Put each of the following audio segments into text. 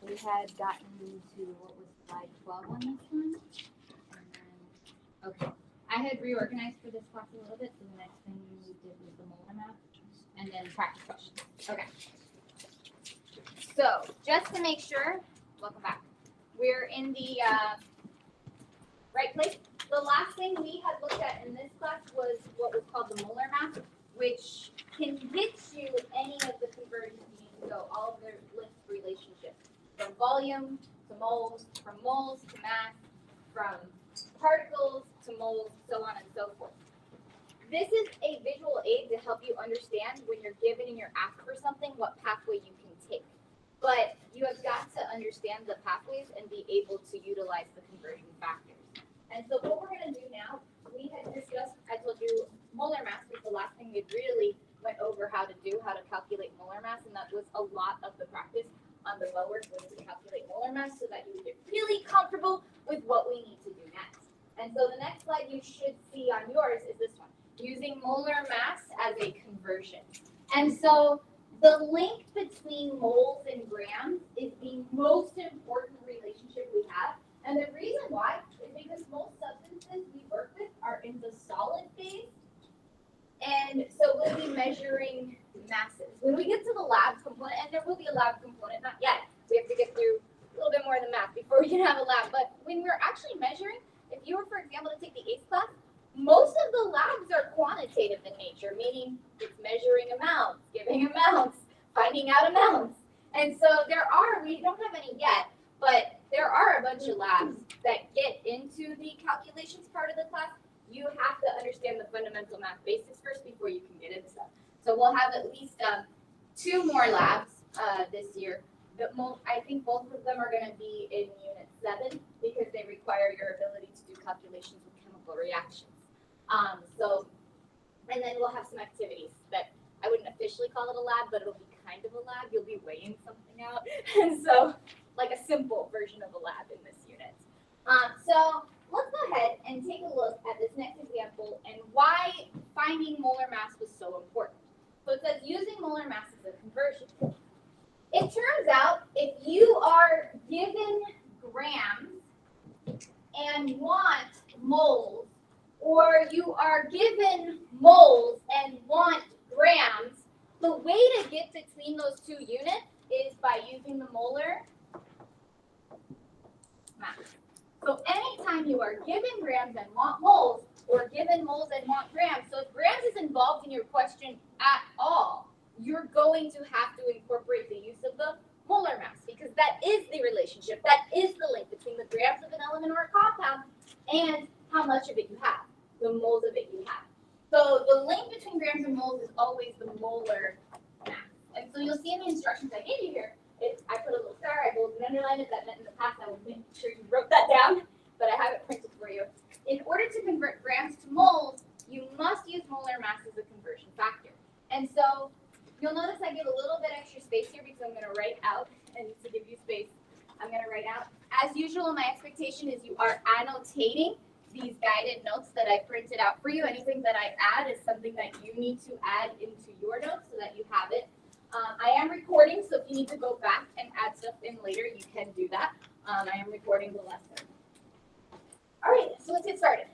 we had gotten to, what was slide 12 on this one? And then, okay. I had reorganized for this class a little bit, so the next thing we did was the molar map, and then practice questions. Okay. So, just to make sure, welcome back. We're in the right place. The last thing we had looked at in this class was what was called the molar map, which can get you any of the conversions you need to go, all of their list relationships, from volume to moles, from moles to mass, from particles to moles, so on and so forth. This is a visual aid to help you understand when you're given and you're asked for something, what pathway you can take. But you have got to understand the pathways and be able to utilize the conversion factors. And so what we're going to do now, we had discussed, I told you, molar mass was the last thing we really went over how to calculate molar mass, and that was a lot of the practice on the lower was to calculate molar mass so that you would get really comfortable with what we need to do next. And so the next slide you should see on yours is this one, using molar mass as a conversion. And so the link between moles and grams is the most important relationship we have. And the reason why is because most substances we work with are in the solid phase. And so we'll be measuring masses. When we get to the lab component, and there will be a lab component, not yet. We have to get through a little bit more of the math before we can have a lab. But when we're actually measuring, if you were, for example, to take the AICE class, most of the labs are quantitative in nature, meaning it's measuring amounts, giving amounts, finding out amounts. And so we don't have any yet, but there are a bunch of labs that get into the calculations part of the class. You have to understand the fundamental math basics first before you can get into stuff. So we'll have at least 2 more labs this year. But I think both of them are going to be in Unit 7 because they require your ability to do calculations with chemical reactions. And then we'll have some activities that I wouldn't officially call it a lab, but it'll be kind of a lab. You'll be weighing something out. And so like a simple version of a lab in this unit. So let's go ahead and take a look at this next example and why finding molar mass was so important. So it says using molar mass as a conversion. It turns out if you are given grams and want moles, or you are given moles and want grams, the way to get between those 2 units is by using the molar mass. So anytime you are given grams and want moles, or given moles and want grams, so if grams is involved in your question at all, you're going to have to incorporate the use of the molar mass, because that is the relationship, that is the link between the grams of an element or a compound and how much of it you have, the moles of it you have. So the link between grams and moles is always the molar mass. And so you'll see in the instructions I gave you here, I put a little star, I bolded and underlined it. That meant in the past I would make sure you wrote that down, but I have it printed for you. In order to convert grams to moles, you must use molar mass as a conversion factor. And so you'll notice I give a little bit extra space here because I'm going to write out, and to give you space, I'm going to write out. As usual, my expectation is you are annotating these guided notes that I printed out for you. Anything that I add is something that you need to add into your notes so that you have it. I am recording, so if you need to go back and add stuff in later, you can do that. I am recording the lesson. All right, so let's get started.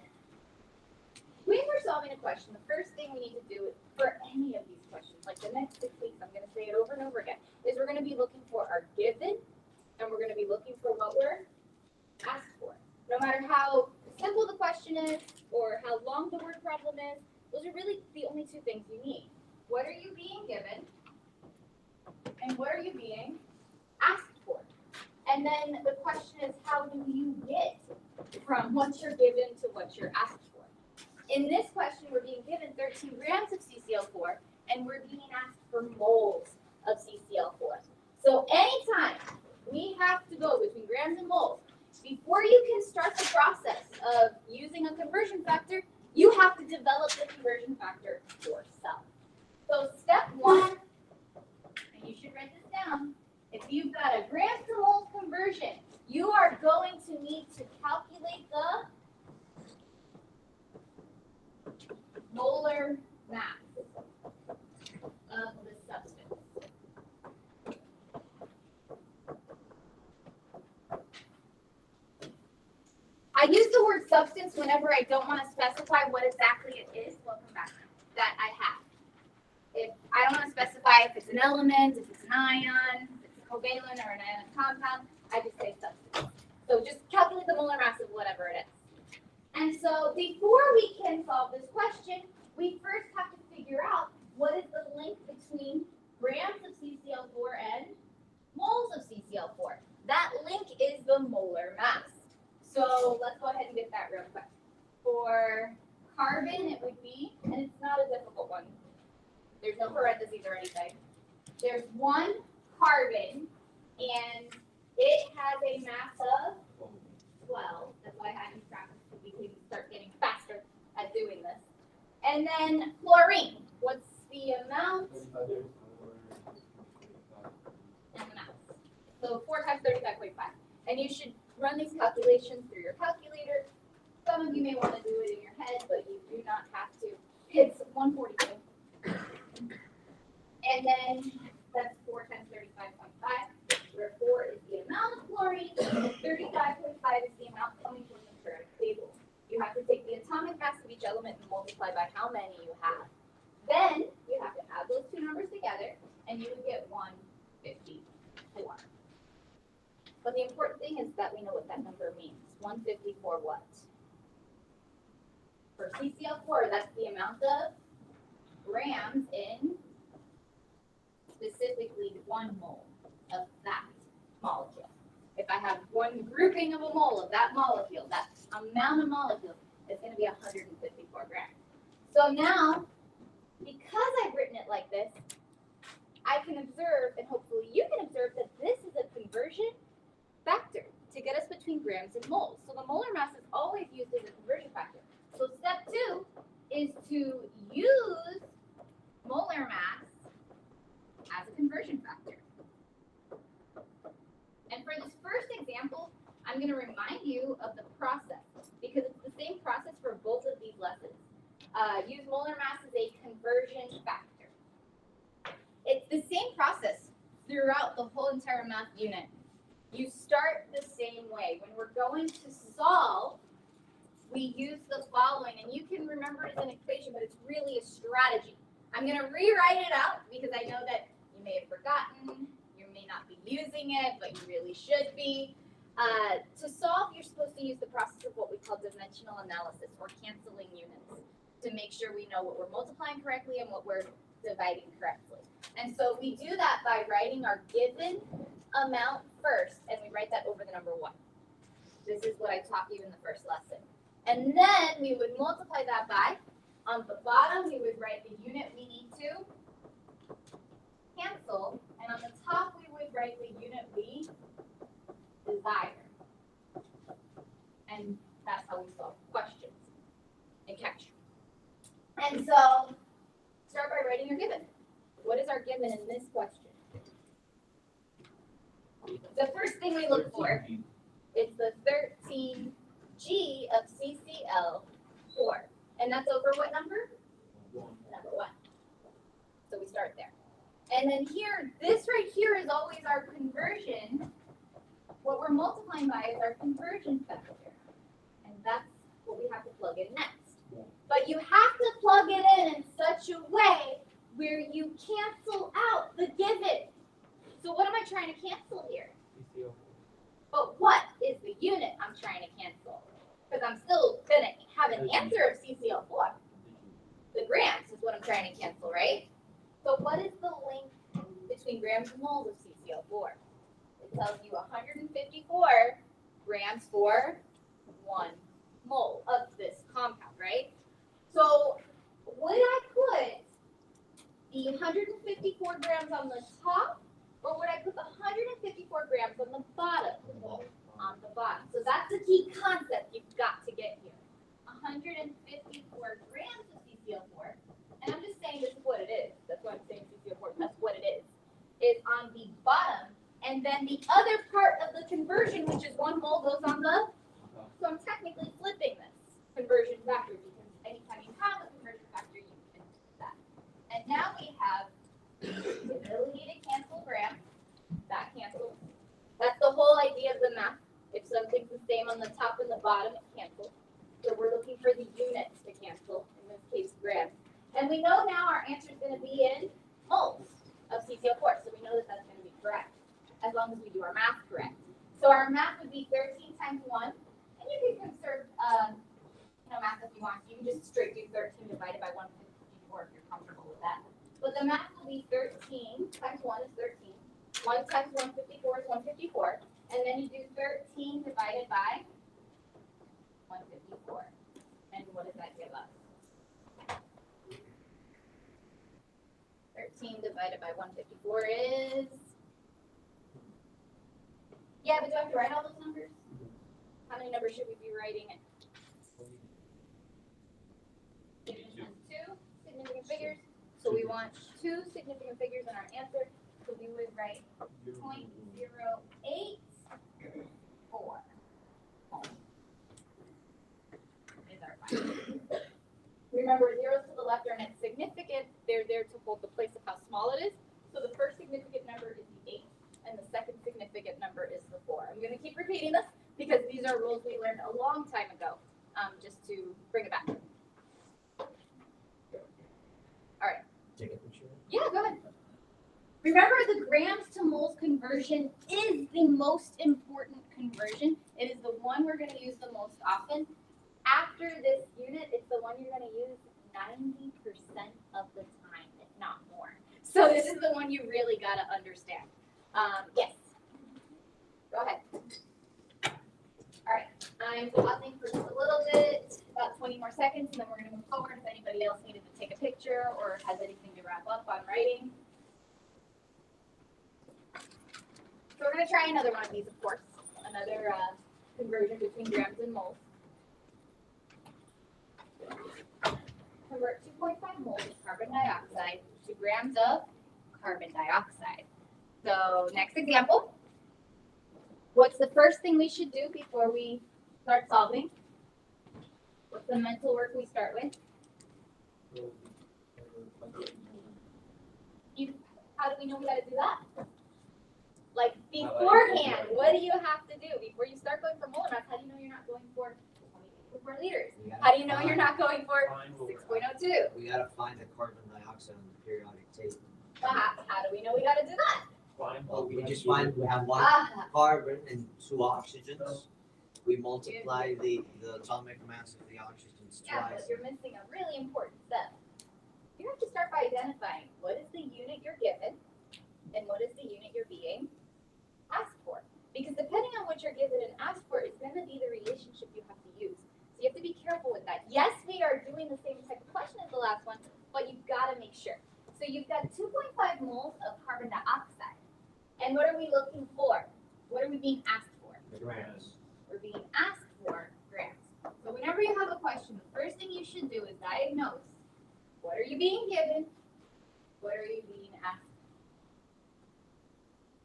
When we're solving a question, the first thing we need to do for any of these questions, like the next 6 weeks, I'm going to say it over and over again, is we're going to be looking for our given, and we're going to be looking for what we're asked for. No matter how simple the question is or how long the word problem is, those are really the only 2 things you need. What are you being given? And what are you being asked for? And then the question is, how do you get from what you're given to what you're asked for? In this question, we're being given 13 grams of CCl4, and we're being asked for moles of CCl4. So anytime we have to go between grams and moles, before you can start the process of using a conversion factor, you have to develop the conversion factor yourself. So step 1, and you should write this down, if you've got a grams to moles conversion, you are going to need to calculate the molar mass of the substance. I use the word substance whenever I don't want to specify what exactly it is. Welcome back. That I have. If I don't want to specify if it's an element, if it's an ion, if it's a covalent or an ionic compound, I just say substance. So just calculate the molar mass of whatever it is. And so before we can solve this question, we first have to figure out what is the link between grams of CCl4 and moles of CCl4. That link is the molar mass. So let's go ahead and get that real quick. For carbon, it would be, and it's not a difficult one. There's no parentheses or anything. There's one carbon, and it has a mass of 12. That's why I had you practice so we can start getting faster at doing this. And then chlorine. What's the amount? And the mass. So 4 times 35.5. And you should run these calculations through your calculator. Some of you may want to do it in your head, but you do not have to. It's 142. And then that's 4 times 35.5, where 4 is the amount of chlorine, and 35.5 is the amount coming from the periodic table. You have to take the atomic mass of each element and multiply by how many you have. Then you have to add those two numbers together, and you would get 154. But the important thing is that we know what that number means. 154 what? For CCl4, that's the amount of grams in specifically 1 mole of that molecule. If I have one grouping of a mole of that molecule, that amount of molecule is going to be 154 grams. So now, because I've written it like this, I can observe, and hopefully you can observe, that this is a conversion factor to get us between grams and moles. So the molar mass is always used as a conversion factor. So step 2 is to use molar mass as a conversion factor. And for this first example, I'm going to remind you of the process because it's the same process for both of these lessons. Use molar mass as a conversion factor. It's the same process throughout the whole entire math unit. You start the same way. When we're going to solve, we use the following, and you can remember it as an equation, but it's really a strategy. I'm going to rewrite it out because I know that you may have forgotten, you may not be using it, but you really should be. To solve, you're supposed to use the process of what we call dimensional analysis, or canceling units, to make sure we know what we're multiplying correctly and what we're dividing correctly. And so we do that by writing our given amount first, and we write that over the number 1. This is what I taught you in the first lesson. And then we would multiply that by, on the bottom, we would write the unit we need to cancel, and on the top, we would write the unit we desire. And that's how we solve questions in chemistry. And so, start by writing your given. What is our given in this question? The first thing we look for is the 13G of CCl4. And that's over what number? Number 1. So we start there. And then here, this right here is always our conversion. What we're multiplying by is our conversion factor. And that's what we have to plug in next. But you have to plug it in such a way where you cancel out the given. So what am I trying to cancel here? But what is the unit I'm trying to cancel? Because I'm still going to have an answer of CCl4. The grams is what I'm trying to cancel, right? So what is the link between grams and moles of CCl4? It tells you 154 grams for 1 mole of this compound, right? So would I put the 154 grams on the top, or would I put the 154 grams on the bottom? On the bottom. So that's the key concept you've got to get here. 154 grams of CCl4, and I'm just saying this is what it is. That's why I'm saying CCl4, that's what it is on the bottom, and then the other part of the conversion, which is 1 mole, goes on the, so I'm technically flipping this conversion factor, because anytime you have a conversion factor, you can do that. And now we have the ability to cancel grams. That cancels. That's the whole idea of the math. If something's the same on the top and the bottom, it So we're looking for the units to cancel, in this case grams. And we know now our answer is going to be in moles of CCl4. So we know that that's going to be correct, as long as we do our math correct. So our math would be 13 times 1. And you can conserve math if you want. You can just straight do 13 divided by 154 if you're comfortable with that. But the math will be 13 times 1 is 13. 1 times 154 is 154. And then you do 13 divided by 154. And what does that give us? 13 divided by 154 is... Yeah, but do I have to write all those numbers? How many numbers should we be writing it? Two significant figures. So we want two significant figures in our answer. So we would write 0.084. Is our final. Remember, zeros to the left are net significant. They're there to hold the place of how small it is. So the first significant number is the 8, and the second significant number is the 4. I'm going to keep repeating this because these are rules we learned a long time ago, just to bring it back. All right. Take a picture. Yeah, go ahead. Remember, the grams to moles conversion is the most important conversion. It is the one we're going to use the most often. After this unit, it's the one you're going to use 90% of the time, if not more. So this is the one you really got to understand. Yes. Go ahead. All right. I'm pausing for just a little bit, about 20 more seconds, and then we're going to move forward if anybody else needed to take a picture or has anything to wrap up on writing. So we're going to try another one of these, of course, another conversion between grams and moles. Convert 2.5 moles of carbon dioxide to grams of carbon dioxide. So next example. What's the first thing we should do before we start solving? What's the mental work we start with? How do we know we got to do that? Like beforehand, what do you have to do before you start going for molar mass? How do you know you're not going for 4 liters? How do you know you're not going for 6.02? We gotta find the carbon dioxide on the periodic table. How do we know we got to do that? Well, we just find we have one carbon and 2 oxygens. We multiply the atomic mass of the oxygens Yeah, twice. but you're missing a really important step. You have to start by identifying what is the unit you're given and what is the unit you're being asked for. Because depending on what you're given and asked for is going to be the relationship you have to use. So you have to be careful with that. Yes, we are doing the same type of question as the last one, but you've got to make sure. So you've got 2.5 moles of carbon dioxide. And what are we looking for? What are we being asked for? Grams. We're being asked for grams. So whenever you have a question, the first thing you should do is diagnose. What are you being given? What are you being asked?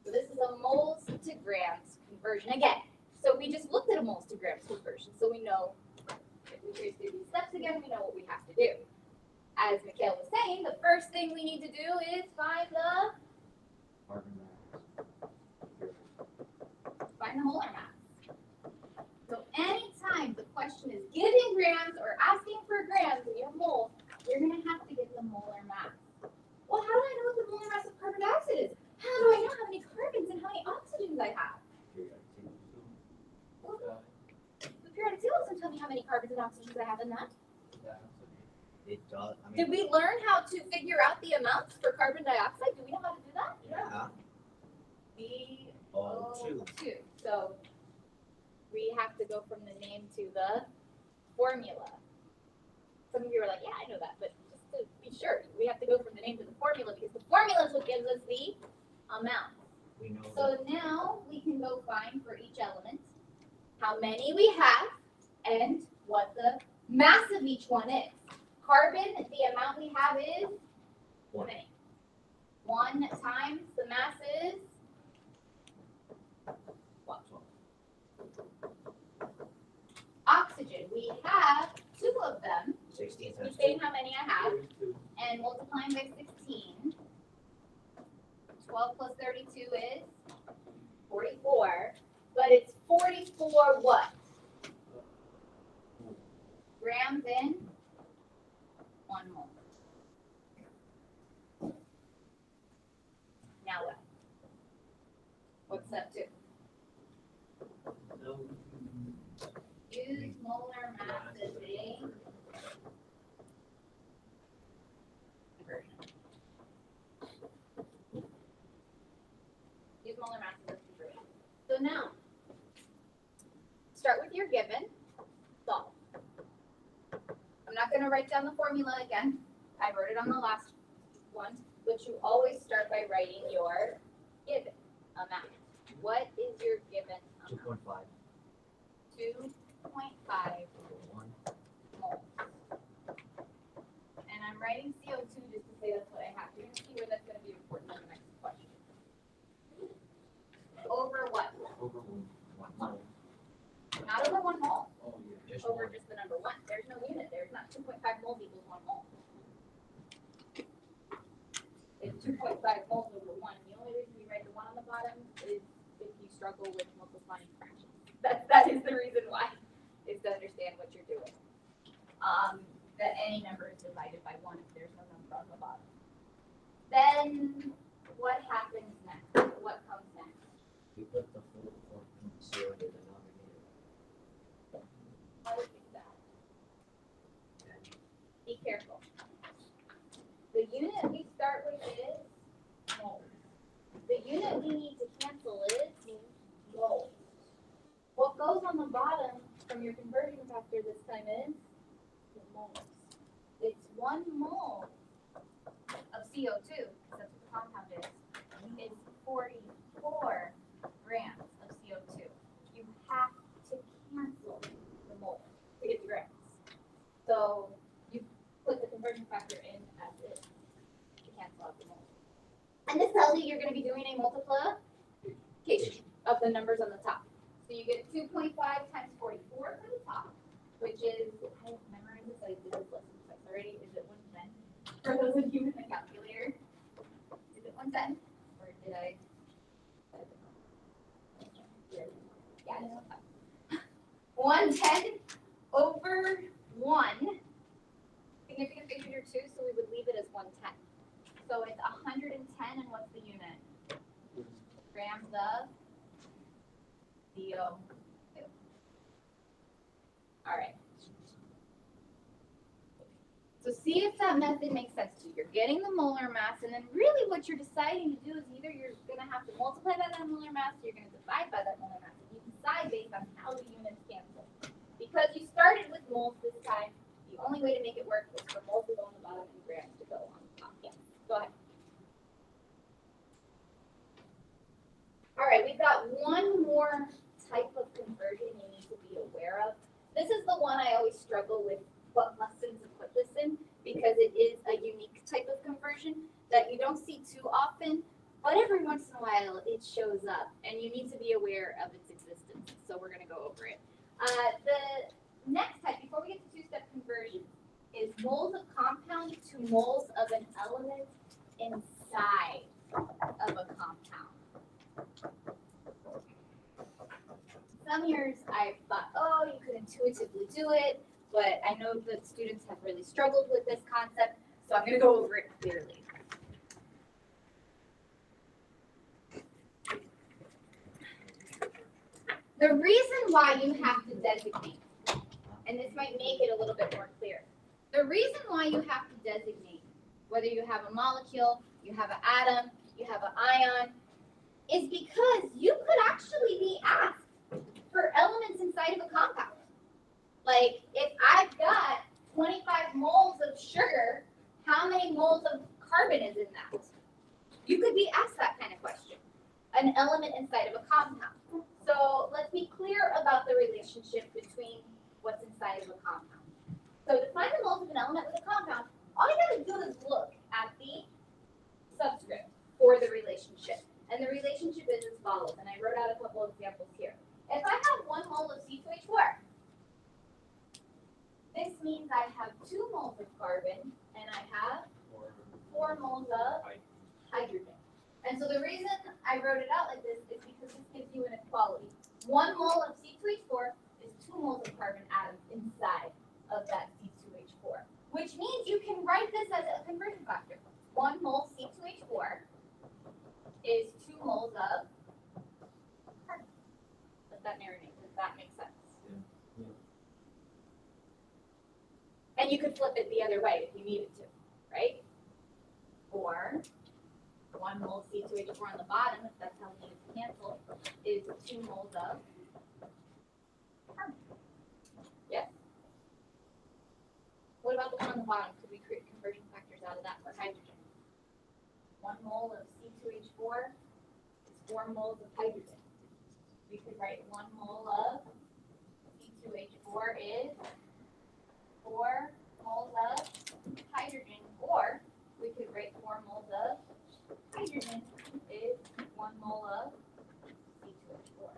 So this is a moles to grams conversion again. So we just looked at a moles to grams conversion, so we know if we trace through these steps again, we know what we have to do. As Mikhail was saying, the first thing we need to do is find the molar mass. So anytime the question is giving grams or asking for grams and you have moles, you're going to have to get the molar mass. Well, how do I know what the molar mass of carbon dioxide is? How do I know how many carbons and how many oxygens I have? Well, the periodic table doesn't tell me how many carbons and oxygens I have in that. It does. I mean, Did we learn how to figure out the amounts for carbon dioxide? Do we know how to do that? yeah. VO2. So we have to go from the name to the formula. Some of you are like, yeah, I know that, but just to be sure, we have to go from the name to the formula because the formula is what gives us the amount. We know So now we can go find for each element how many we have and what the mass of each one is. Carbon, the amount we have is One. 1 times the mass is what? Oxygen. We have 2 of them. 16 We times say how many I have and multiplying by 16. 12 plus 32 is 44. But it's 44 what? now, start with your given, solve. I'm not gonna write down the formula again. I wrote it on the last one, but you always start by writing your given amount. What is your given amount? 2.5. 2.5 moles. And I'm writing CO2 just to say that's what I have. You're gonna see where that's gonna be important in the next question. Over what? Over 1 mole. Not over 1 mole. Oh, yeah. Just Over one. just the number 1. There's no unit. There's not 2.5 moles equals 1 mole. It's 2.5 moles over 1. The only reason you write the 1 on the bottom is if you struggle with multiplying fractions. That is the reason why, is to understand what you're doing. That any number is divided by 1 if there's no number on the bottom. Then what happens next? What comes next? We put the full 4.0 in the denominator. How do we do that? And Be careful. The unit we start with is moles. The unit we need to cancel is moles. What goes on the bottom from your conversion factor this time is moles. It's 1 mole of CO2, that's what the compound is. It's 44 grams of CO2. You have to cancel the mole to get the grams. So you put the conversion factor in as is to cancel out the mole. And this tells you you're going to be doing a multiplication of the numbers on the top. So you get 2.5 times 44 for the top, which is, I memorized this, I did this lesson twice already. Is it 110? For those of you in the calculator, is it 110? Or did I? Yeah, it's 110 over 1. Significant figure 2, so we would leave it as 110. So it's 110, and what's the unit? Grams of CO2. All right. So see if that method makes sense to you. You're getting the molar mass, and then really what you're deciding to do is either you're going to have to multiply by that molar mass, or you're going to divide by that molar mass. And you decide based on how the units cancel. Because you started with moles this time, the only way to make it work was for moles to go on the bottom and grams to go on the top. Yeah, go ahead. All right, we've got one more type of conversion you need to be aware of. This is the one I always struggle with what lessons to put this in, because it is a unique type of conversion that you don't see too often, but every once in a while it shows up and you need to be aware of its existence. So we're going to go over it. The next type, before we get to two-step conversion, is moles of compound to moles of an element inside of a compound. Some years I thought, oh, you could intuitively do it, but I know that students have really struggled with this concept, so I'm going to go over it clearly. The reason why you have to designate, and this might make it a little bit more clear, the reason why you have to designate, whether you have a molecule, you have an atom, you have an ion, is because you could actually be asked for elements inside of a compound. Like, if I've got 25 moles of sugar, how many moles of carbon is in that? You could be asked that kind of question. An element inside of a compound. So let's be clear about the relationship between what's inside of a compound. So to find the moles of an element with a compound, all you gotta do is look at the subscript for the relationship. And the relationship is as follows, and I wrote out a couple of examples here. If I have 1 mole of C2H4, this means I have 2 moles of carbon and I have 4 moles of hydrogen. And so the reason I wrote it out like this is because this gives you an equality. 1 mole of C2H4 is 2 moles of carbon atoms inside of that C2H4, which means you can write this as a conversion factor. 1 mole C2H4 is 2 moles of carbon. Let that marinate. Does that make sense? Yeah. And you could flip it the other way if you needed to, right? Or 1 mole C2H4 on the bottom, if that's how we need to cancel, is 2 moles of carbon. Yes? What about the one on the bottom? Could we create conversion factors out of that for hydrogen? 1 mole of C2H4 is 4 moles of hydrogen. We could write 1 mole of C2H4 is 4 moles of hydrogen, or we could write 4 moles of hydrogen is 1 mole of C2H4.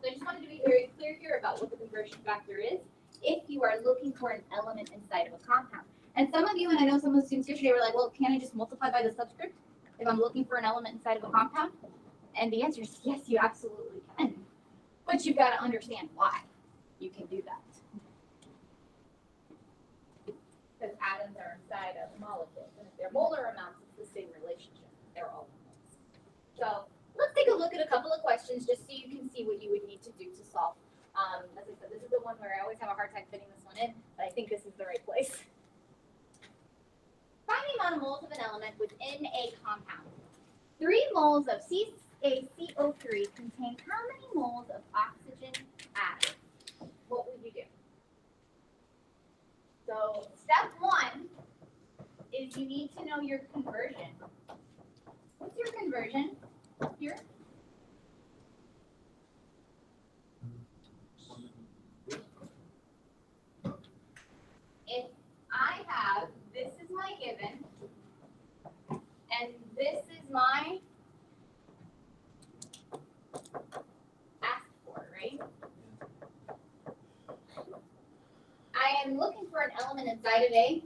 So I just wanted to be very clear here about what the conversion factor is if you are looking for an element inside of a compound. And some of you, and I know some of the students here today were like, well, can I just multiply by the subscript if I'm looking for an element inside of a compound? And the answer is yes, you absolutely can. But you've got to understand why you can do that. Because atoms are inside of molecules, and if they're molar amounts, it's the same relationship. They're all moles. So let's take a look at a couple of questions just so you can see what you would need to do to solve. As I said, this is the one where I always have a hard time fitting this one in, but I think this is the right place. Find the amount of moles of an element within a compound. 3 moles of CaCO3 contain how many moles of oxygen added? What would you do? So step 1 is you need to know your conversion. What's your conversion here? If I have, this is my given, and this is my asked for, right? I am looking for an element inside of a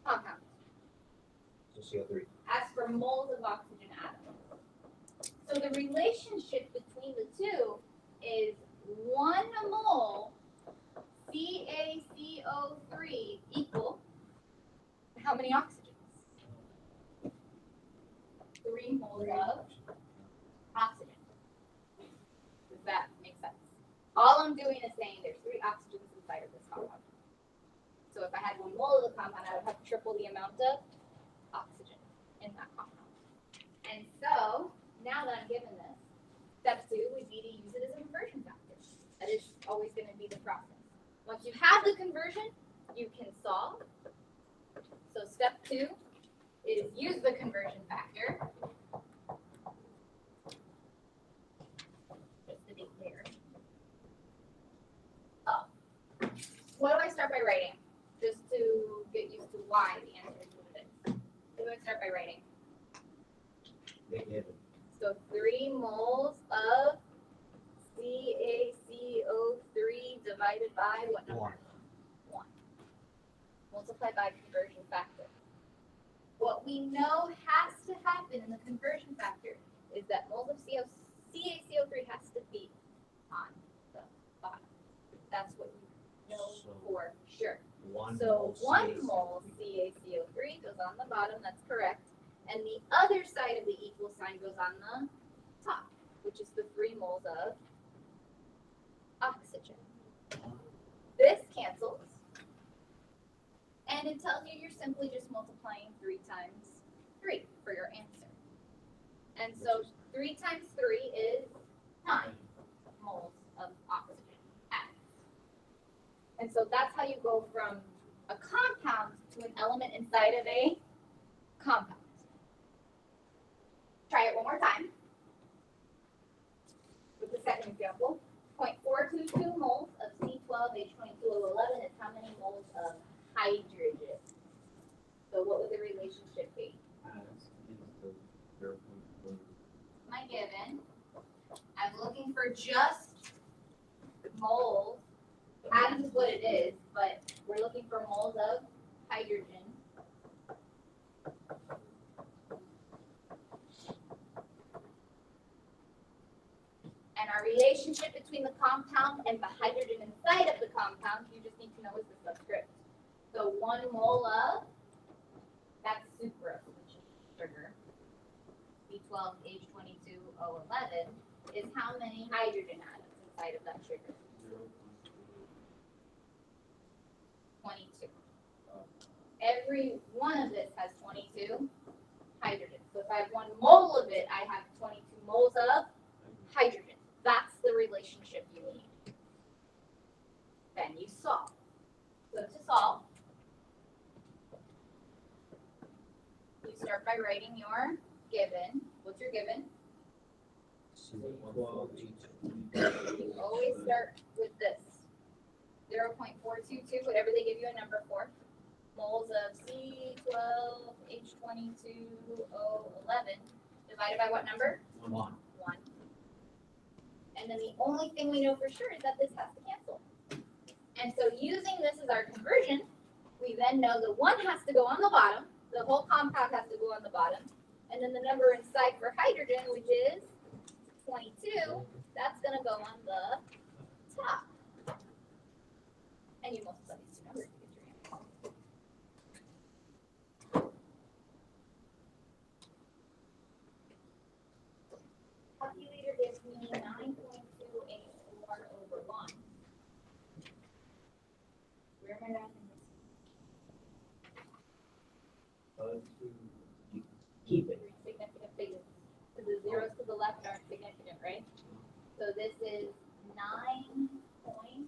compound. So CO3. As for moles of oxygen atoms. So the relationship between the two is 1 mole CaCO3 equal how many oxygens? 3 moles of oxygen. Does that make sense? All I'm doing is saying there's 3 oxygens inside of this compound. So if I had 1 mole of the compound, I would have triple the amount of oxygen in that compound. And so, now that I'm given this, step 2 would be to use it as a conversion factor. That is always going to be the process. Once you have the conversion, you can solve. So step 2 is use the conversion factor. Just to be clear. Oh. What do I start by writing? Just to get used to why the answer is what it is. What do I start by writing? So 3 moles of CaCO3 divided by what number? 1. Multiplied by conversion factor. What we know has to happen in the conversion factor is that moles of CaCO3 has to be on the bottom. That's what you know for sure. So 1 mole CaCO3 goes on the bottom, that's correct. And the other side of the equal sign goes on the top, which is the 3 moles of oxygen. This cancels. And it tells you you're simply just multiplying 3 times 3 for your answer. And so 3 times 3 is 9 moles of oxygen added. And so that's how you go from a compound to an element inside of a compound. Try it one more time. With the second example, 0.422 moles of C12H22O11 is how many moles of hydrogen? So what would the relationship be? My given. I'm looking for just moles. Atoms is what it is, but we're looking for moles of hydrogen. And our relationship between the compound and the hydrogen inside of the compound, you just need to know is the subscript. So 1 mole of, that's sucrose, which is sugar, C12H22O11, is how many hydrogen atoms inside of that sugar? 22. Every one of this has 22 hydrogen. So if I have 1 mole of it, I have 22 moles of hydrogen. relationship you need. Then you solve. So to solve, you start by writing your given. What's your given? You always start with this. 0.422, whatever they give you a number for. Moles of C12H22O11 divided by what number? 1. 1. And then the only thing we know for sure is that this has to cancel. And so using this as our conversion, we then know the 1 has to go on the bottom, the whole compound has to go on the bottom, and then the number inside for hydrogen, which is 22, that's going to go on the top. And you multiply these two numbers to get your answer. Calculator gives me 9.28/1. Where am I writing this? Keep it. Significant figures. So the zeros to the left aren't significant, right? So this is 9.28.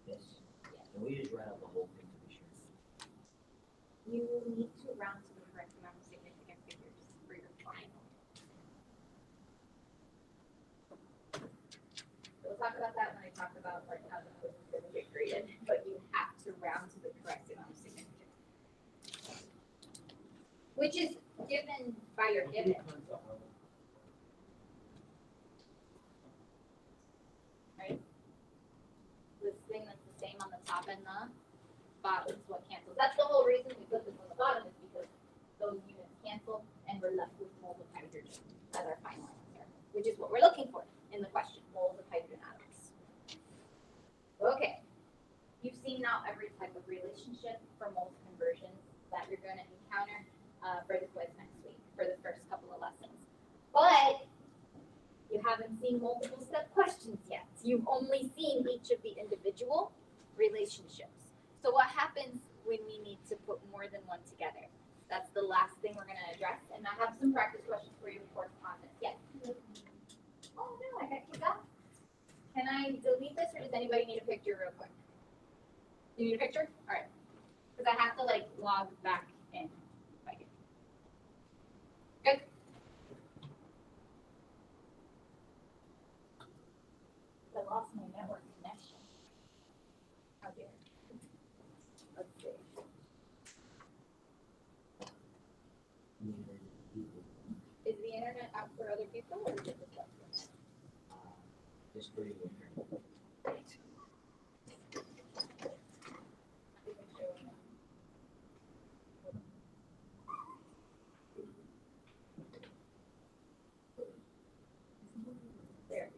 Yes. And we just round the whole thing to be sure. You need to round to the correct amount of significant figures for your final. We'll talk about that when I talk about like how the quiz is going to get graded, but you have to round to the correct amount of significant, which is given by your given. Right? This thing that's the same on the top and the bottom is what cancels. That's the whole reason we put this on the bottom is because those units cancel and we're left with moles of hydrogen as our final answer, which is what we're looking for in the question, moles of hydrogen atoms. Okay, you've seen now every type of relationship for moles conversions that you're going to encounter for the quiz next week, for the first couple of lessons. But you haven't seen multiple step questions yet. You've only seen each of the individual relationships. So what happens when we need to put more than one together? That's the last thing we're going to address. And I have some practice questions for you, of course, on this. Yes? Oh, no, I got kicked out. Can I delete this, or does anybody need a picture real quick? Do you need a picture? All right. Because I have to, like, log back in. Good. I lost my network connection. How dare. Let's see. Is the internet out for other people, or is it just us? Just for you. There.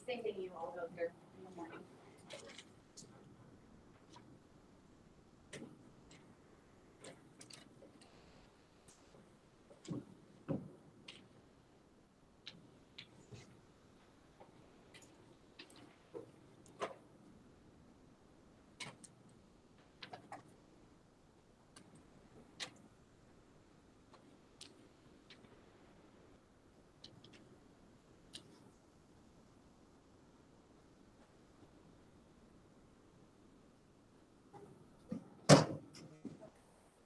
Same thing you all go through in the morning.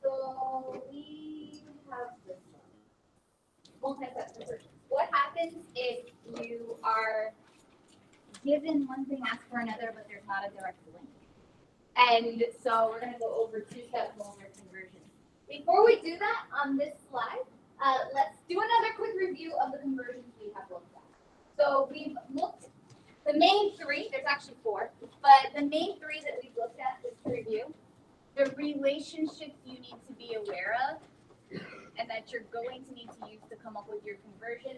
So we have this one. Multi-step conversion. What happens if you are given one thing, asked for another, but there's not a direct link? And so we're going to go over two-step molar conversion. Before we do that on this slide, let's do another quick review of the conversions we have looked at. So we've looked, the main three, there's actually four, but the main three that we've looked at, just to review, the relationships you need to be aware of and that you're going to need to use to come up with your conversion.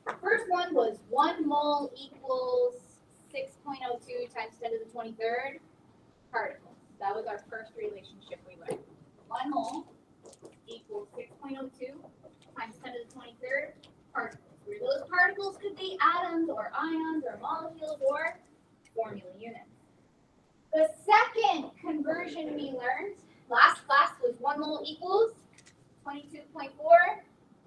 The first one was 1 mole equals 6.02 times 10 to the 23rd particles. That was our first relationship we learned. 1 mole equals 6.02 times 10 to the 23rd particles. Where those particles could be atoms or ions or molecules or formula units. conversion we learned last class was 1 mole equals 22.4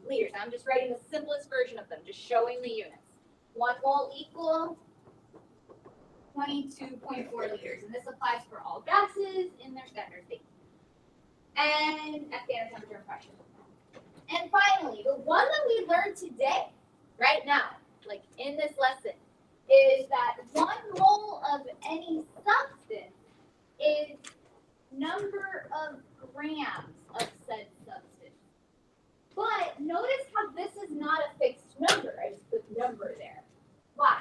liters. I'm just writing the simplest version of them, just showing the units. 1 mole equals 22.4 liters, and this applies for all gases in their standard state. And at standard temperature and pressure. And finally, the one that we learned today, right now, like in this lesson, is that 1 mole of any substance is number of grams of said substance. But notice how this is not a fixed number. I just put number there. Why?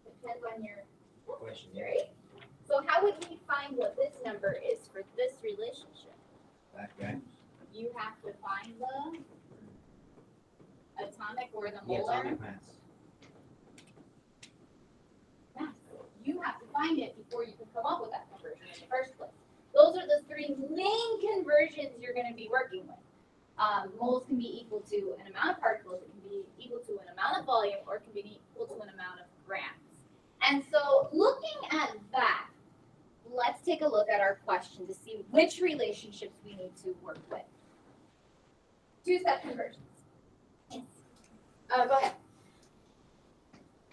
Depends on your question, right? So how would we find what this number is for this relationship? Okay. You have to find the atomic or the The molar atomic mass. mass. You have to find it before you can come up with that conversion in the first place. Those are the 3 main conversions you're going to be working with. Moles can be equal to an amount of particles, it can be equal to an amount of volume, or it can be equal to an amount of grams. And so looking at that, let's take a look at our question to see which relationships we need to work with. 2-step conversions. Go ahead.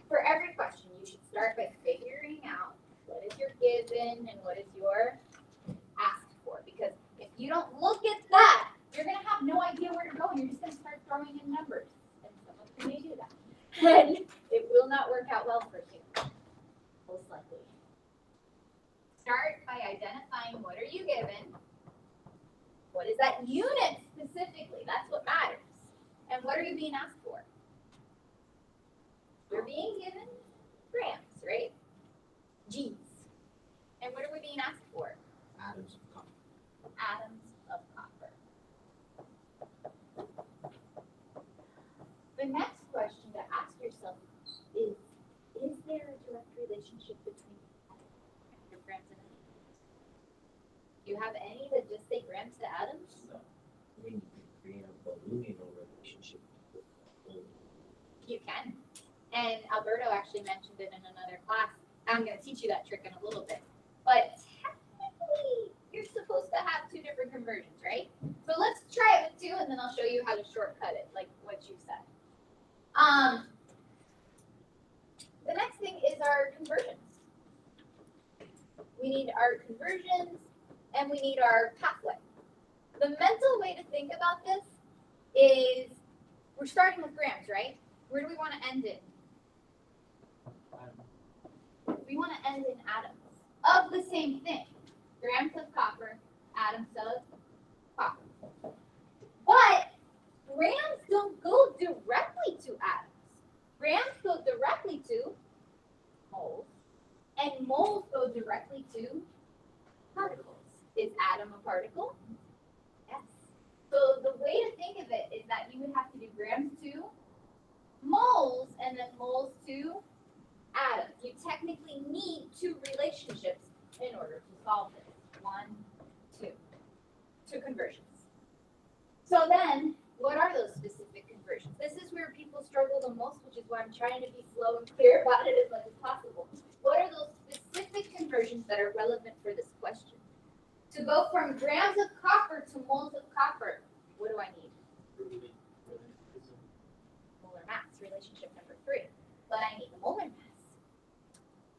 For every question, you should start by figuring out what is your given and what is your asked for. Because if you don't look at that, you're going to have no idea where to go, and you're just going to start throwing in numbers. And some of you may do that. And it will not work out well for you, most likely. Start by identifying what are you given, what is that unit specifically, that's what matters, and what are you being asked for? You're being given grams, right? G's. And what are we being asked for? Atoms of copper. Atoms of copper. The next question to ask yourself is there a direct relationship between grams and atoms? Do you have any that just say grams to atoms? No. We need to create a ballooning relationship. You can. And Alberto actually mentioned it in another class. I'm going to teach you that trick in a little bit. But technically, you're supposed to have 2 different conversions, right? So let's try it with 2, and then I'll show you how to shortcut it, like what you said. The next thing is our conversions. We need our conversions, and we need our pathway. The mental way to think about this is we're starting with grams, right? Where do we want to end in? We want to end in atoms of the same thing. Grams of copper, atoms of copper. But grams don't go directly to atoms. Grams go directly to moles, and moles go directly to particles. Is atom a particle? Yes. So the way to think of it is that you would have to do grams to moles and then moles to atoms. You technically need 2 relationships in order to solve this. 1, 2. 2 conversions. So then, what are those specific conversions? This is where people struggle the most, which is why I'm trying to be slow and clear about it as much as possible. What are those specific conversions that are relevant for this question? To go from grams of copper to moles of copper, what do I need? Molar mass, relationship number 3. But I need the molar mass.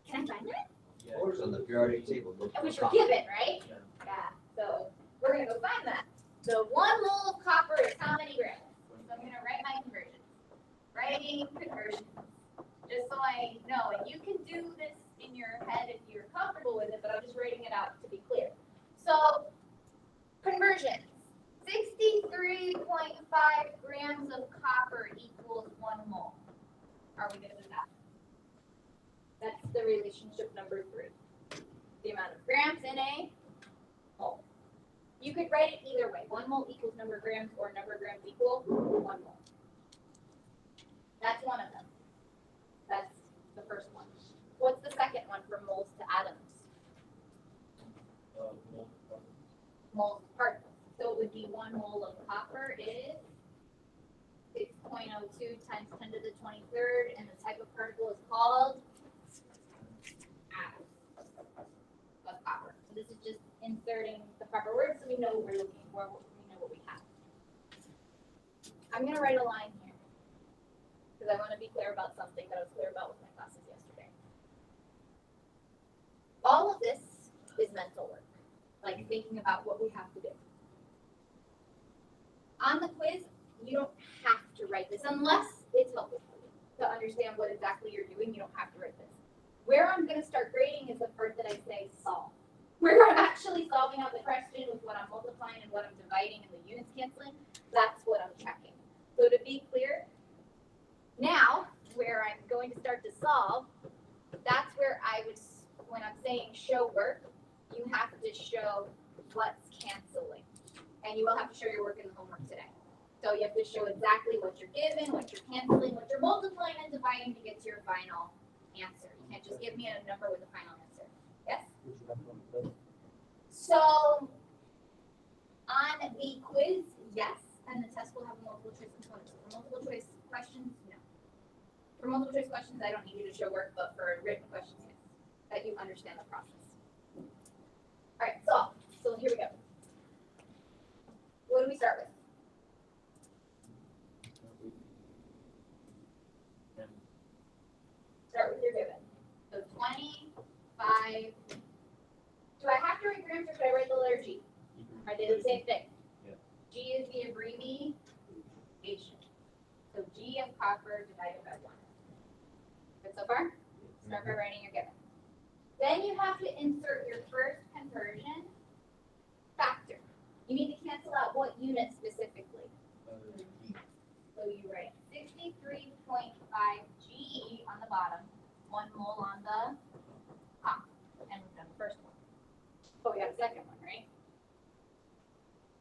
Can I find that? Of course, on the periodic table. Look for Which we're copper. given, right? Yeah. So we're going to go find that. So 1 mole of copper is how many grams? So I'm going to write my conversions. Writing conversions. Just so I know. And you can do this in your head if you're comfortable with it, but I'm just writing it out to be clear. So conversions. 63.5 grams of copper equals 1 mole. Are we good with that? That's the relationship number 3. The amount of grams in a mole. You could write it either way. 1 mole equals number of grams, or number of grams equal 1 mole. That's one of them. That's the first one. What's the second one for moles to atoms? Moles of particles. So it would be 1 mole of copper is 6.02 times 10 to the 23rd, and the type of particle is called atom. write a line here. Because I want to be clear about something that I was clear about with my classes yesterday. All of this is mental work, like thinking about what we have to do. On the quiz, you don't have to write this unless it's helpful for you to understand what exactly you're doing. You don't have to write this. Where I'm going to start grading is the part that I say solve. Where I'm actually solving out the question with what I'm multiplying and what I'm dividing and the units canceling, that's what I'm checking. So to be clear, now where I'm going to start to solve, that's where I would, when I'm saying show work, you have to show what's canceling. And you will have to show your work in the homework today. So you have to show exactly what you're given, what you're canceling, what you're multiplying and dividing to get to your final answer. You can't just give me a number with a final answer. Yes? So on the quiz, yes, and the test will have a multiple choice component. For multiple choice questions, no. For multiple choice questions, I don't need you to show work, but for written questions, yes, that you understand the process. All right, so here we go. What do we start with? Start with your given. So 25. Do I have to write grams or should I write the letter G? Are they the same thing? Yeah. G is the abbreviation. So G of copper divided by 1. Good so far? Start by writing your given. Then you have to insert your first conversion factor. You need to cancel out what unit specifically. So you write 63.5 G on the bottom, 1 mole on the top, and we've done the first one. But we got a second one, right?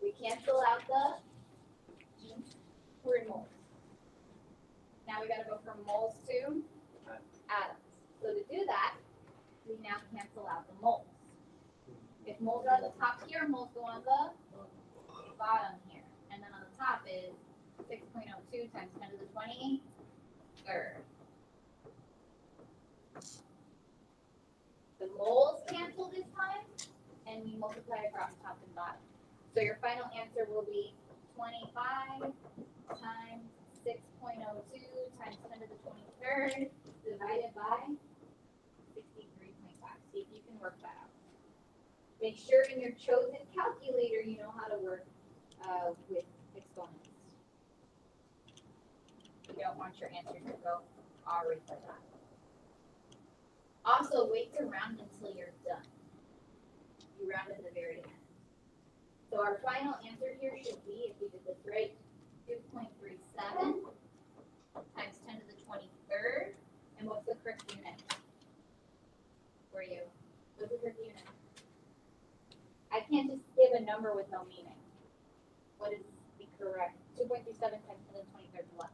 We cancel out the G. We're in moles. Now we got to go from moles to atoms. So to do that, we now cancel out the moles. If moles are on the top here, moles go on the bottom here. And then on the top is 6.02 times 10 to the 23rd. The moles cancel this time, and we multiply across top and bottom. So your final answer will be 25 times 6.02 times 10 to the 23rd divided by 63.5. See if you can work that out. Make sure in your chosen calculator you know how to work with exponents. You don't want your answer to go already like that. Also, wait to round until you're done. You round at the very end. So our final answer here should be, if we did this right, 2.37 times 10 to the 23rd. And what's the correct unit for you? What's the correct unit? I can't just give a number with no meaning. What is the correct? 2.37 times 10 to the 23rd is what?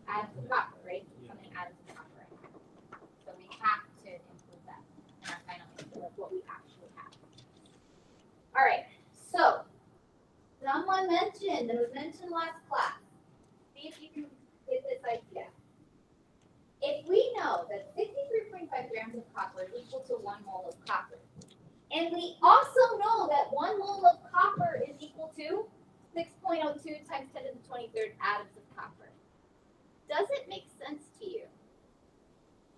Add to copper, right? Something added to copper. So we have to include that in our final answer. That's what we actually have. All right. So someone mentioned, and it was mentioned last class. See if you can get this idea. If we know that 63.5 grams of copper is equal to 1 mole of copper, and we also know that 1 mole of copper is equal to 6.02 times 10 to the 23rd atoms of copper, does it make sense to you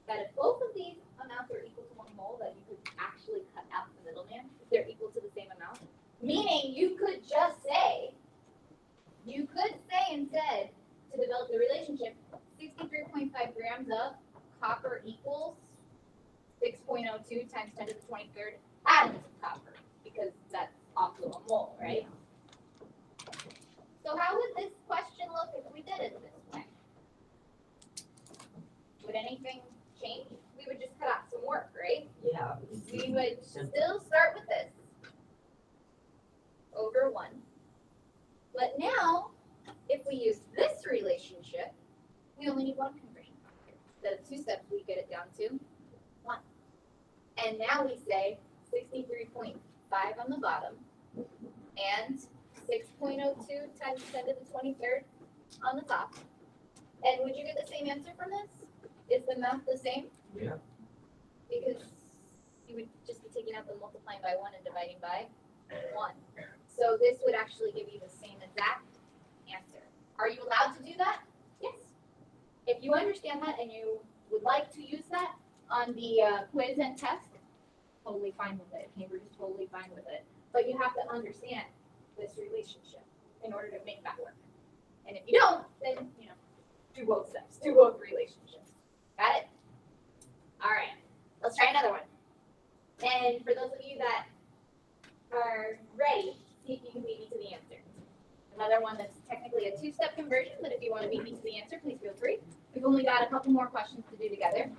that if both of these amounts are equal to 1 mole, that you could actually cut out the middleman if they're equal to the same amount? Meaning you could just say, instead, to develop the relationship, 63.5 grams of copper equals 6.02 times 10 to the 23rd atoms of copper, because that's also a mole, right? So how would this question look if we did it this way? Would anything change? We would just cut out some work, right? Yeah. We would still start with this over 1. But now, if we use this relationship, we only need 1 conversion factor. Instead of 2 steps, we get it down to 1. And now we say 63.5 on the bottom and 6.02 times 10 to the 23rd on the top. And would you get the same answer from this? Is the math the same? Yeah. Because you would just be taking out the multiplying by 1 and dividing by 1. So this would actually give you the same exact answer. Are you allowed to do that? Yes. If you understand that and you would like to use that on the quiz and test, totally fine with it. Cambridge is totally fine with it. But you have to understand this relationship in order to make that work. And if you don't, then, do both steps, do both relationships. Got it? All right, let's try another one. And for those of you that are ready, see if you can beat me to the answer. Another one that's technically a two-step conversion, but if you want to beat me to the answer, please feel free. We've only got a couple more questions to do together.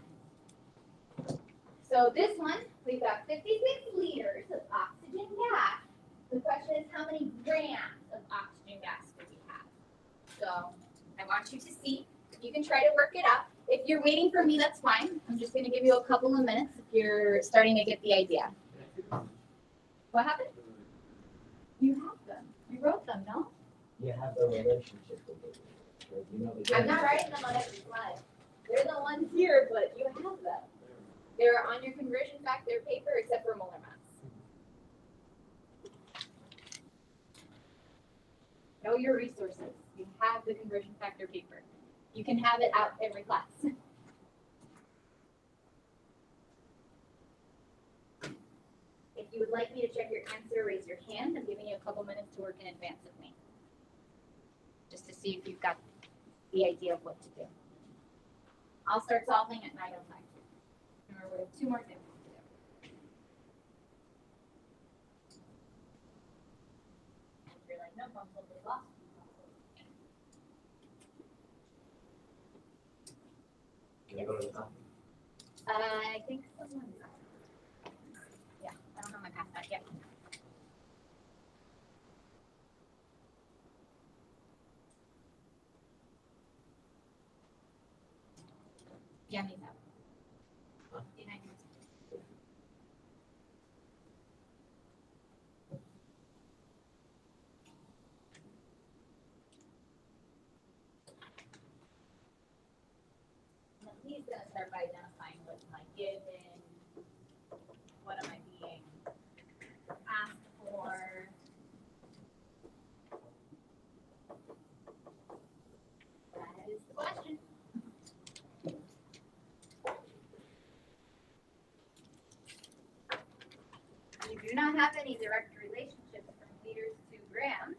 So this one, we've got 56 liters of oxygen gas. The question is, how many grams of oxygen gas do we have? So I want you to see if you can try to work it out. If you're waiting for me, that's fine. I'm just going to give you a couple of minutes if you're starting to get the idea. What happened? You have them. You wrote them, no? You have a relationship with it. You know the I'm not writing them on every slide. They're the ones here, but you have them. They're on your conversion factor paper except for molar mass. Know your resources. You have the conversion factor paper. You can have it out every class. If you would like me to check your answer, raise your hand. I'm giving you a couple minutes to work in advance with me. Just to see if you've got the idea of what to do. I'll start solving at 9:05. Remember, we have 2 more things to do. If you're like, no, I'm totally lost. Can you go to the top? I think someone. Yeah, I don't have my pass back yet. Yeah, me that. Huh? Behind you. Now, he's gonna start by identifying what's my given, what am I being asked for. That is the question. You do not have any direct relationships from liters to grams,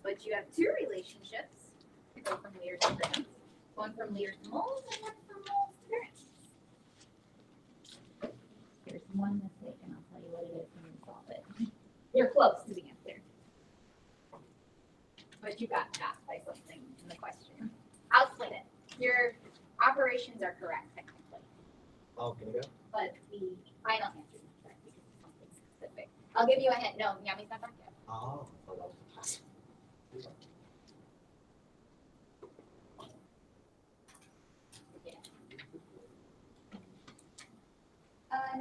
but you have 2 relationships to go from liters to grams. One from liters to moles and one from moles to grams. There's one mistake, and I'll tell you what it is when you solve it. You're close to the answer. But you got asked by something in the question. I'll explain it. Your operations are correct, technically, Oh, can you go? but the final answer is incorrect because it's something specific. I'll give you a hint. No, Yami's not back yet. Oh, that was the pass.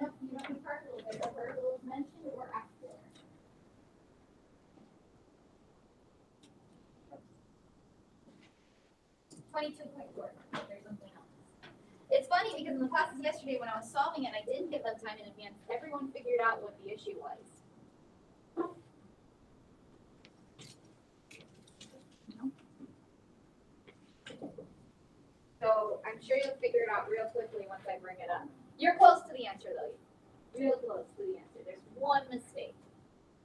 No, you don't need particle. If a particle is mentioned or after. 22.4. There's something else. It's funny because in the classes yesterday when I was solving it, I didn't give them time in advance. Everyone figured out what the issue was. So I'm sure you'll figure it out real quickly once I bring it up. You're close to the answer though. Real close to the answer. There's one mistake.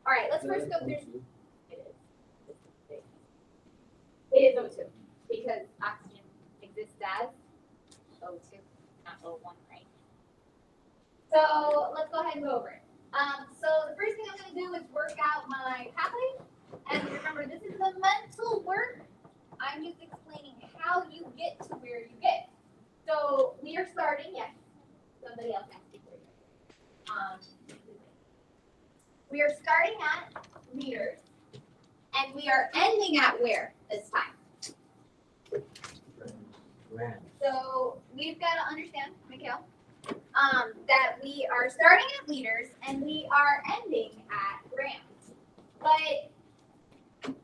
All right, let's first go through. It is. It is O2 because oxygen exists as O2, not O1, right? So let's go ahead and go over it. So the first thing I'm going to do is work out my pathway. And remember, this is the mental work. I'm just explaining how you get to where you get. So we are starting, yes. Somebody else asked you for you. We are starting at liters, and we are ending at where this time? Grand. So we've got to understand, Mikhail, that we are starting at liters and we are ending at grams. But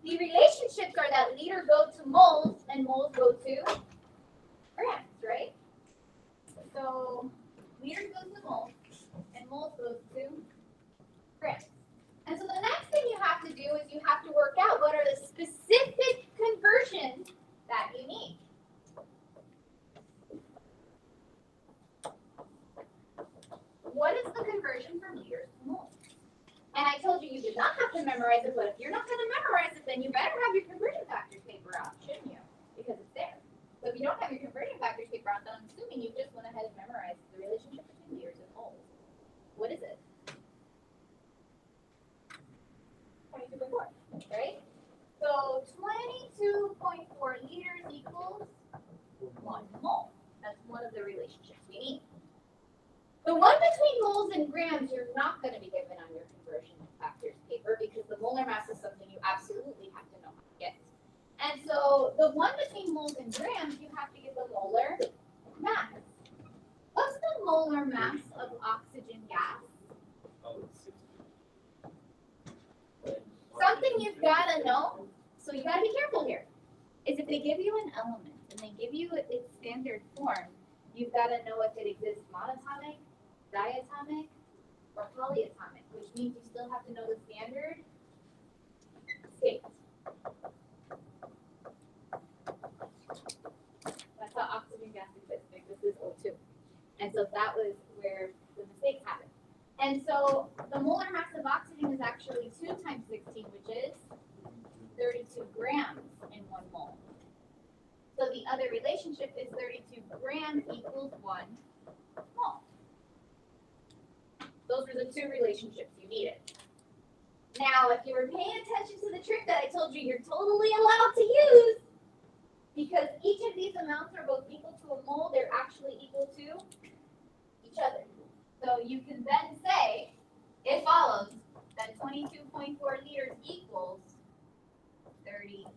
the relationships are that liters go to moles and moles go to grams, right? So liters goes to moles and moles goes to grams. And so the next thing you have to do is you have to work out what are the specific conversions what is the conversion from liters to moles? And I told you you did not have to memorize it, but if you're not gonna memorize it, then you better have your conversion factors paper out, shouldn't you? Because it's there. So if you don't have your conversion factors paper out, then I'm assuming you just went ahead and memorized the relationship between liters and moles. What is it? 22.4, right? So 22.4 liters equals 1 mole. That's one of the relationships we need. The one between moles and grams you're not going to be given on your conversion factors paper because the molar mass is something you absolutely have to know how to get. And so the one between moles and grams, you have to get the molar mass. What's the molar mass of oxygen gas? Something you've got to know, so you got to be careful here, is if they give you an element and they give you its standard form, you've got to know if it exists monatomic, diatomic, or polyatomic, which means you still have to know the standard state. That's how oxygen gas exists. This is O2. And so that was where the mistakes happened. And so the molar mass of oxygen is actually 2 times 16, which is 32 grams in 1 mole. So the other relationship is 32 grams equals 1 mole. Those were the 2 relationships you needed. Now, if you were paying attention to the trick that I told you you're totally allowed to use, because each of these amounts are both equal to a mole, they're actually equal to each other. So you can then say, it follows that 22.4 liters equals 32.0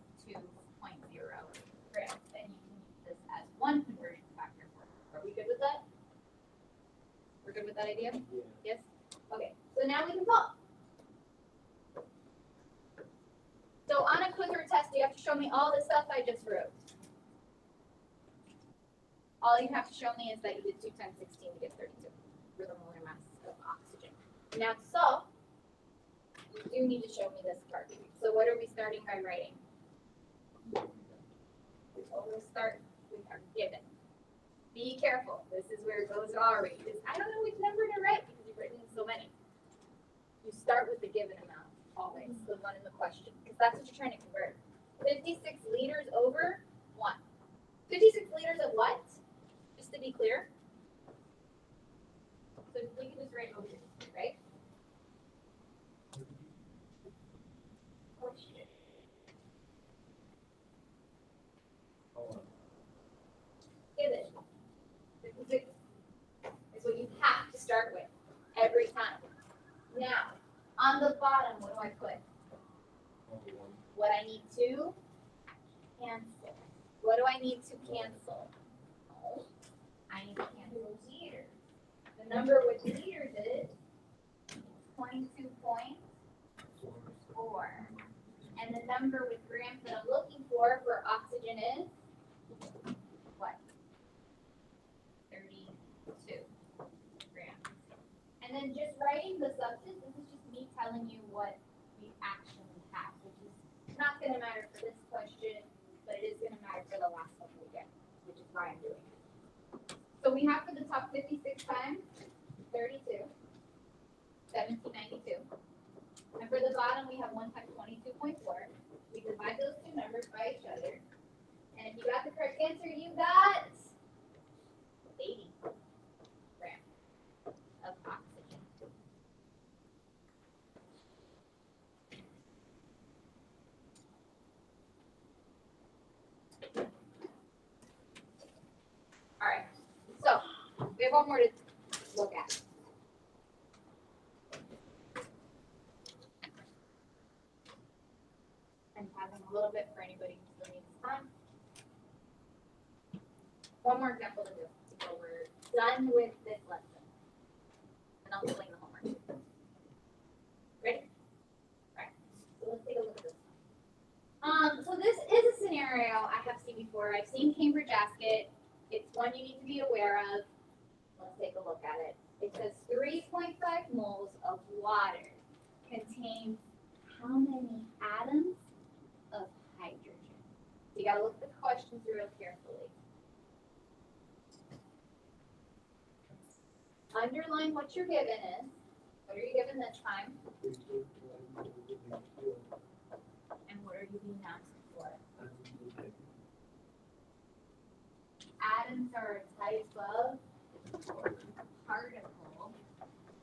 grams. And you can use this as one conversion factor. Are we good with that? We're good with that idea? Yeah. Yes? Okay, so now we can solve. So on a quiz or test, you have to show me all the stuff I just wrote. All you have to show me is that you did 2 times 16 to get 32 for the molar mass of oxygen. Now to solve, you do need to show me this part. So what are we starting by writing? We'll start with our given. Be careful. This is where it goes already. I don't know which number to write because you've written so many. You start with the given amount, always, the one in the question, because that's what you're trying to convert. 56 liters over 1. 56 liters of what? Just to be clear. So we can just write over here, right? Question. Given. 56 is what you have to start with every time. Now, on the bottom, what do I put? What I need to cancel. What do I need to cancel? Oh, I need to cancel liters. The number with liters is 22.4. And the number with grams that I'm looking for oxygen is what? 32 grams. And then just writing the substance, this is just me telling you what we actually have, which is not going to matter for this question, but it is going to matter for the last one we get, which is why I'm doing it. So we have for the top 56 times 32, 1792. And for the bottom, we have 1 times 22.4. We divide those two numbers by each other. And if you got the correct answer, you got 80 grams of oxygen. All right, so we have one more to look at. I'm having a little bit for anybody who still needs time. One more example to do before we're done with this lesson. And I'll explain the homework. Ready? All right, so let's take a look at this one. So this is a scenario I have seen before. I've seen Cambridge ask it. It's one you need to be aware of. Let's take a look at it. It says 3.5 moles of water contains how many atoms of hydrogen? So you gotta look at the questions real carefully. underline what your given is. What are you given this time? And what are you being asked for? Atoms are a type of particle.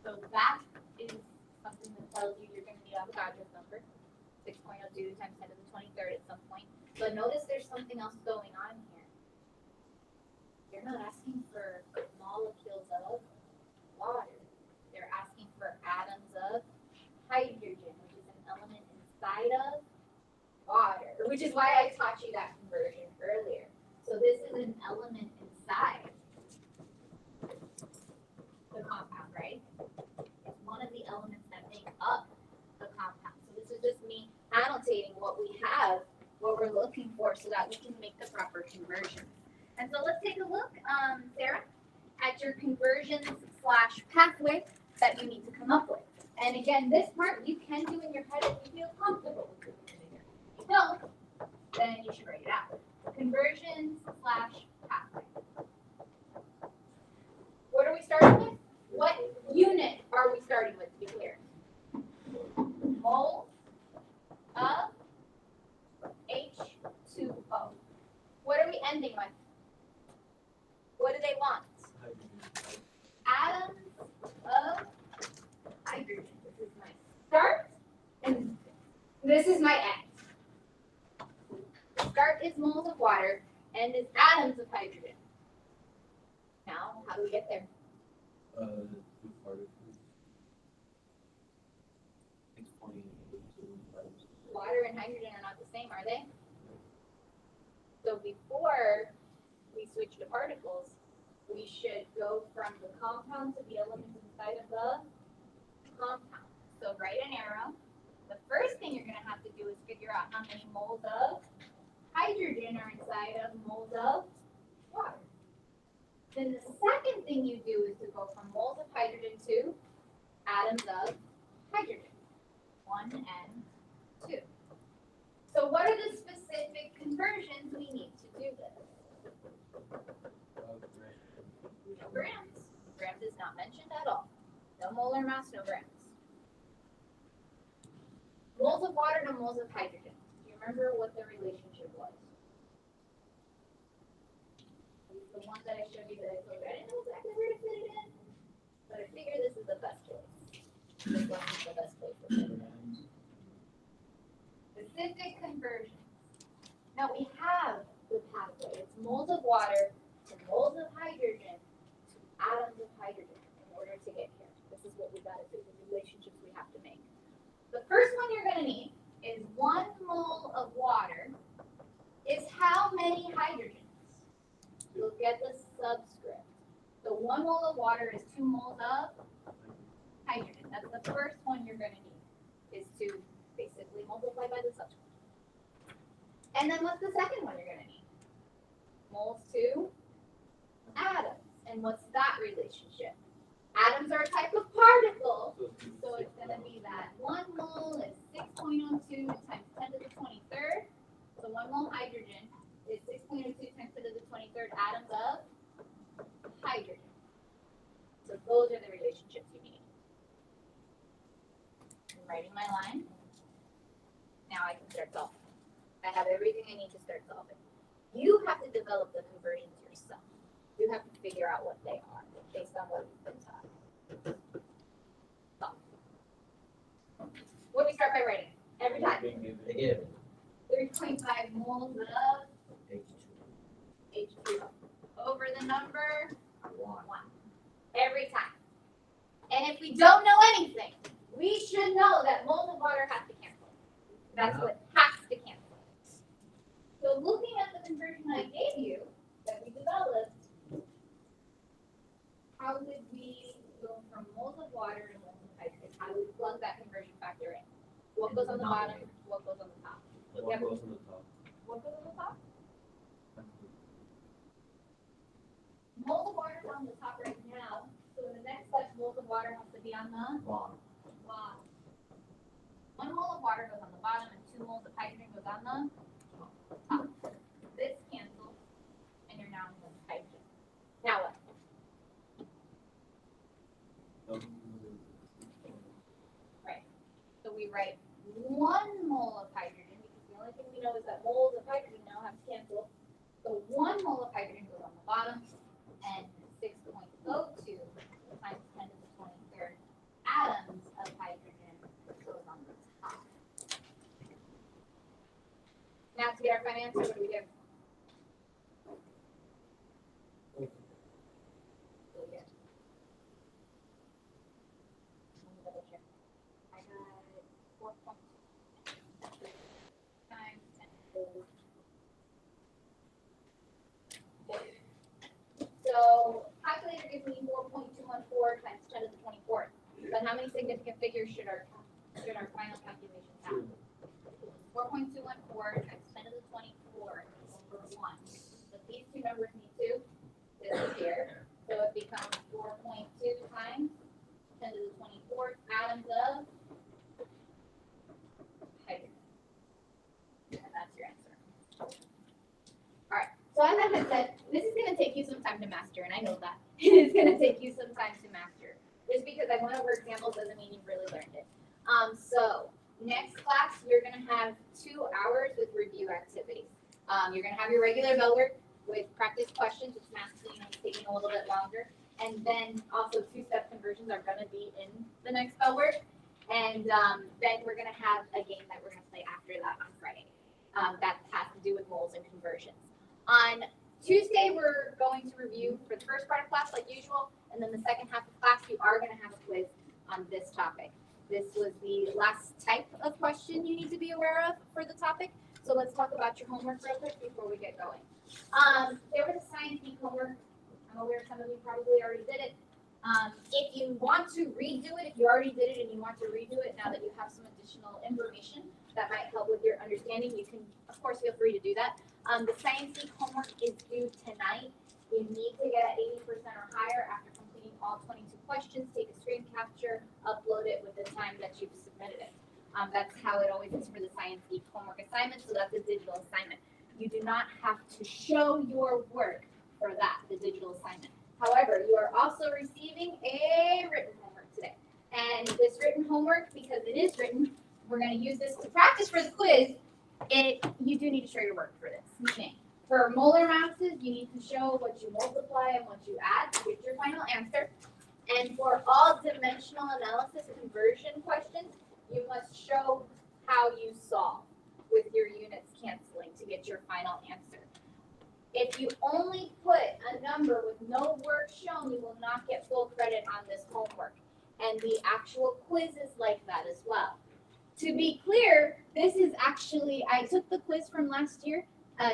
So that is something that tells you you're going to need Avogadro's number, 6.02 times 10 to the 23rd at some point. But notice there's something else going on here. You're not asking for molecules of water. They're asking for atoms of hydrogen, which is an element inside of water, which is why I taught you that conversion earlier. So this is an element inside the compound, right? It's one of the elements that make up the compound. So this is just me annotating what we have, what we're looking for, so that we can make the proper conversion. And so let's take a look, Sarah, at your conversions / pathway that you need to come up with. And again, this part you can do in your head if you feel comfortable with doing it in your head. If you don't, then you should write it out. Conversions / pathway. What are we starting with? What unit are we starting with, to be clear? Moles of H2O. What are we ending with? What do they want? Atoms of hydrogen. This is my start, and this is my end. Start is moles of water, end is atoms of hydrogen. Now, how do we get there? Water and hydrogen are not the same, are they? So before we switch to particles, we should go from the compound to the elements inside of the compound. So write an arrow. The first thing you're going to have to do is figure out how many moles of hydrogen are inside of moles of water. Then the second thing you do is to go from moles of hydrogen to atoms of hydrogen. 1 and 2. So what are the specific conversions we need to do this? No grams. Grams is not mentioned at all. No molar mass, no grams. Moles of water to moles of hydrogen. Do you remember what the relationship was? The one that I showed you that I told you I didn't know exactly where to fit it in, but I figure this is the best place. This one is the best place to fit it in. Specific conversions. Now we have the pathway. It's moles of water to moles of hydrogen to atoms of hydrogen in order to get here. This is what we got to do, the relationships we have to make. The first one you're going to need is 1 mole of water is how many hydrogens? Look at the subscript. So 1 mole of water is 2 moles of hydrogen. That's the first one you're going to need, is to basically multiply by the subscript. And then what's the second one you're going to need? Moles to atoms. And what's that relationship? Atoms are a type of particle, so it's going to be that 1 mole is 6.02 times 10 to the 23rd. So 1 mole hydrogen is 6.02 times 10 to the 23rd atoms of hydrogen. So those are the relationships you need. I'm writing my line. Now I can start solving. I have everything I need to start solving. You have to develop the conversions yourself. You have to figure out what they are based on what you've been taught. So, what do we start by writing? Every time. 3.5 moles of H2O. Over the number 1. Every time. And if we don't know anything, we should know that moles of water have to cancel. That's what has to cancel. So looking at the conversion I gave you, that we developed, how would we go from moles of water to moles of hydrogen? How do we plug that conversion factor in? What goes on the bottom? What goes on the top? What goes on the top? What goes on the top? Moles of water is on the top right now. So the next step, moles of water has to be on the bottom. 1 mole of water goes on the bottom, and 2 moles of hydrogen goes on the top. This cancels, and you're now in hydrogen. Now what? write 1 mole of hydrogen, because the only thing we know is that moles of hydrogen now have to cancel. So 1 mole of hydrogen goes on the bottom, and 6.02 times 10 to the 23rd atoms of hydrogen goes on the top. Now to get our final answer, what do we do? Let me double check. I got 4.2 times 10 to the. So calculator gives me 4.214 times 10 to the 24th. But how many significant figures should our final calculations have? 4.214 times 10 to the 24th over 1. So these two numbers need to disappear. So it becomes 4.2 times 10 to the 24th atoms of hydrogen. And that's your answer. All right. So as I had said, this is going to take you some time to master, and I know that. It is going to take you some time to master. Just because I went over examples doesn't mean you've really learned it. So next class, you're going to have 2 hours with review activities. You're going to have your regular bell work with practice questions, which math is taking a little bit longer. And then also 2-step conversions are going to be in the next bell work. And then we're going to have a game that we're going to play after that on Friday. That has to do with moles and conversions. On Tuesday, we're going to review for the first part of class like usual, and then the second half of class, you are going to have a quiz on this topic. This was the last type of question you need to be aware of for the topic. So let's talk about your homework real quick before we get going. There was a science week homework. I'm aware some of you probably already did it. If you want to redo it, if you already did it and you want to redo it now that you have some additional information that might help with your understanding, you can, of course, feel free to do that. The science week homework is due tonight. You need to get an 80% or higher after completing all 22 questions. Take a screen capture, upload it with the time that you've submitted it. That's how it always is for the science week homework assignment. So that's a digital assignment. You do not have to show your work for that, the digital assignment. However, you are also receiving a written homework today. And this written homework, because it is written, we're going to use this to practice for the quiz. You do need to show your work for this. Meaning, for molar masses, you need to show what you multiply and what you add to get your final answer. And for all dimensional analysis conversion questions, you must show how you solve with your units canceling to get your final answer. If you only put a number with no work shown, you will not get full credit on this homework. And the actual quiz is like that as well. To be clear, this is actually, I took the quiz from last year,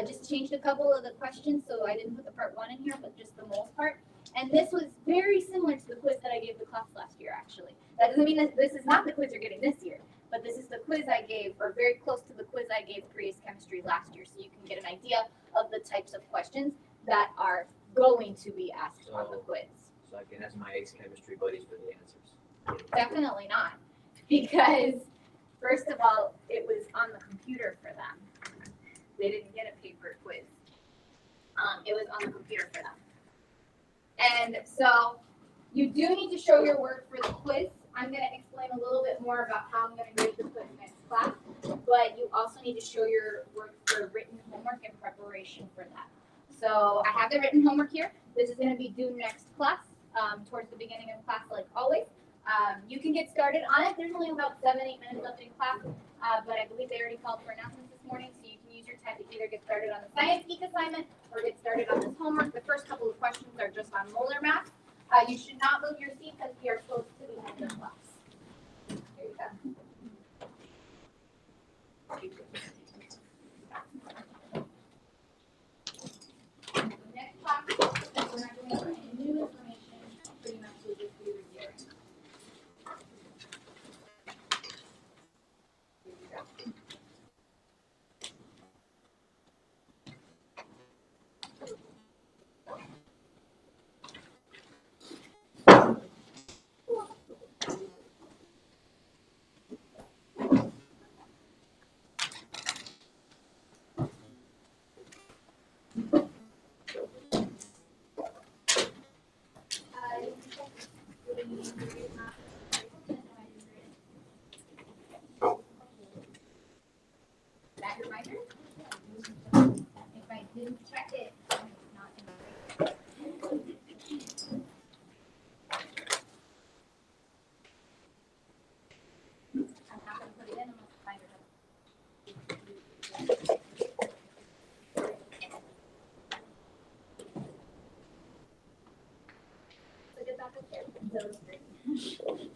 just changed a couple of the questions, so I didn't put the part 1 in here, but just the moles part. And this was very similar to the quiz that I gave the class last year, actually. That doesn't mean that this is not the quiz you're getting this year, but this is the quiz I gave, or very close to the quiz I gave pre-ACE chemistry last year, so you can get an idea of the types of questions that are going to be asked on the quiz. So I can ask my AICE chemistry buddies for the answers. Definitely not, because first of all, it was on the computer for them. They didn't get a paper quiz. It was on the computer for them. And so you do need to show your work for the quiz. I'm going to explain a little bit more about how I'm going to grade the quiz next class, but you also need to show your work for written homework in preparation for that. So I have the written homework here. This is going to be due next class, towards the beginning of class like always. You can get started on it. There's only about 7-8 minutes left in class, but I believe they already called for announcements this morning, so you can use your time to either get started on the science week assignment or get started on this homework. The first couple of questions are just on molar mass. You should not move your seat because we are close to the end of class. Here you go. Next class, we're not going over any new information. Pretty much we'll just be reviewing. Here you go. That was great.